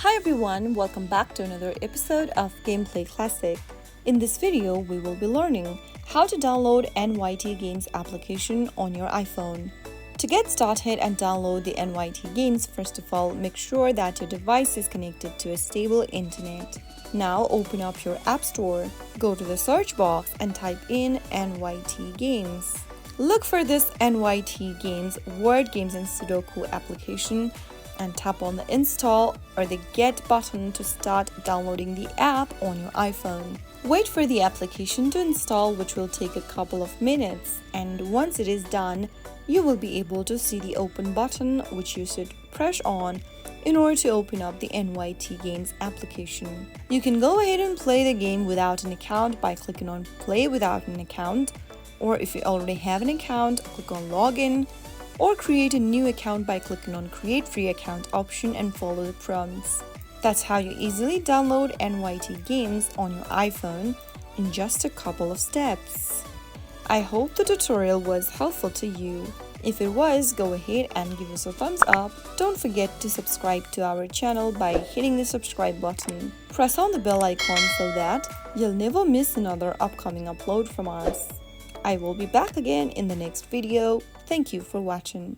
Hi everyone, welcome back to another episode of Gameplay Classic. In this video, we will be learning how to download NYT Games application on your iPhone. To get started and download the NYT Games, first of all, make sure that your device is connected to a stable internet. Now open up your App Store, go to the search box and type in NYT Games. Look for this NYT Games Word Games and Sudoku application and tap on the install or the get button to start downloading the app on your iPhone. Wait for the application to install, which will take a couple of minutes, and once it is done, you will be able to see the open button, which you should press on in order to open up the NYT Games application. You can go ahead and play the game without an account by clicking on Play without an account, or if you already have an account, click on Login, or create a new account by clicking on Create Free Account option and follow the prompts. That's how you easily download NYT Games on your iPhone in just a couple of steps. I hope the tutorial was helpful to you. If it was, go ahead and give us a thumbs up. Don't forget to subscribe to our channel by hitting the subscribe button. Press on the bell icon so that you'll never miss another upcoming upload from us. I will be back again in the next video. Thank you for watching.